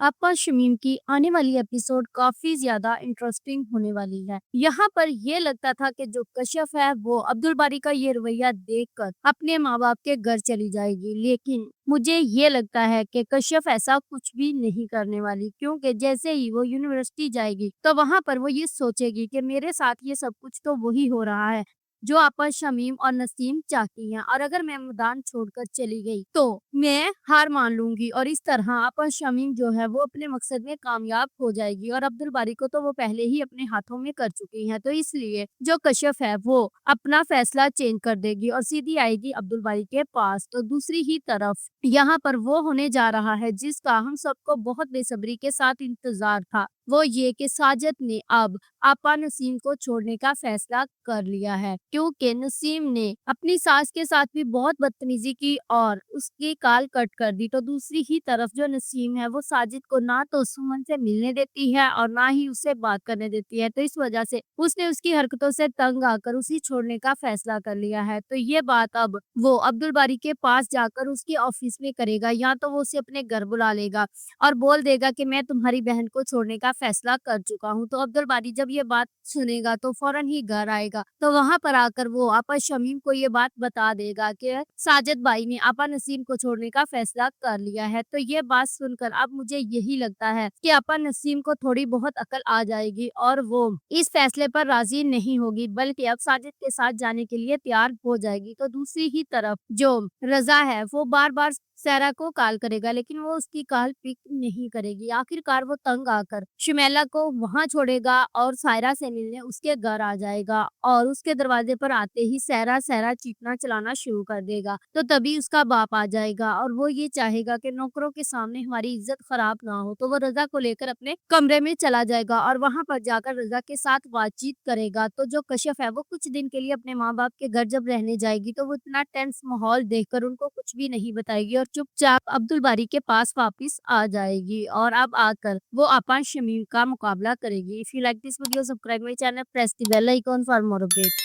आपा शमीम की आने वाली एपिसोड काफी ज्यादा इंटरेस्टिंग होने वाली है। यहाँ पर ये लगता था कि जो कश्यप है वो अब्दुल बारी का ये रवैया देखकर अपने माँ बाप के घर चली जाएगी, लेकिन मुझे ये लगता है कि कश्यप ऐसा कुछ भी नहीं करने वाली, क्योंकि जैसे ही वो यूनिवर्सिटी जाएगी तो वहां पर वो ये सोचेगी कि मेरे साथ ये सब कुछ तो वही हो रहा है जो आपा शमीम और नसीम चाहती हैं, और अगर मैं मैदान छोड़कर चली गई तो मैं हार मान लूंगी और इस तरह आपा शमीम जो है वो अपने मकसद में कामयाब हो जाएगी। और अब्दुल बारी को तो वो पहले ही अपने हाथों में कर चुकी हैं, तो इसलिए जो कश्यप है वो अपना फैसला चेंज कर देगी और सीधी आएगी अब्दुल बारी के पास। तो दूसरी ही तरफ यहाँ पर वो होने जा रहा है जिसका हम सबको बहुत बेसब्री के साथ इंतजार था, वो ये कि साजिद ने अब आपा नसीम को छोड़ने का फैसला कर लिया है, क्योंकि नसीम ने अपनी सास के साथ भी बहुत बदतमीजी की और उसकी काल कट कर दी। तो दूसरी ही तरफ जो नसीम है वो साजिद को ना तो सुमन से मिलने देती है और ना ही उससे बात करने देती है, तो इस वजह से उसने उसकी हरकतों से तंग आकर उसे छोड़ने का फैसला कर लिया है। तो ये बात अब वो अब्दुल बारी के पास जाकर उसके ऑफिस में करेगा, या तो वो उसे अपने घर बुला लेगा और बोल देगा कि मैं तुम्हारी बहन को छोड़ने का फैसला कर चुका हूँ। तो अब्दुल बारी जब ये बात सुनेगा तो फौरन ही घर आएगा, तो वहां पर आकर वो आपा शमीम को ये बात बता देगा कि साजिद भाई ने आपा नसीम को छोड़ने का फैसला कर लिया है। तो ये बात सुनकर अब मुझे यही लगता है कि आपा नसीम को थोड़ी बहुत अकल आ जाएगी और वो इस फैसले पर राजी नहीं होगी, बल्कि अब साजिद के साथ जाने के लिए तैयार हो जाएगी। तो दूसरी ही तरफ जो रजा है वो बार बार सायरा को कॉल करेगा, लेकिन वो उसकी कॉल पिक नहीं करेगी। आखिरकार वो तंग आकर शुमैला को वहां छोड़ेगा और सायरा से मिलने उसके घर आ जाएगा, और उसके दरवाजे पर आते ही सायरा सायरा चीखना चलाना शुरू कर देगा। तो तभी उसका बाप आ जाएगा और वो ये चाहेगा कि नौकरों के सामने हमारी इज्जत खराब ना हो, तो वो रजा को लेकर अपने कमरे में चला जाएगा और वहां पर जाकर रजा के साथ बातचीत करेगा। तो जो कश्यप है वो कुछ दिन के लिए अपने माँ बाप के घर जब रहने जाएगी तो वो इतना टेंस माहौल देखकर उनको कुछ भी नहीं बताएगी और चुपचाप अब्दुल बारी के पास वापस आ जाएगी, और अब आकर वो आपा शमीम का मुकाबला करेगी। If you like this video, subscribe my channel, press the bell icon for more update.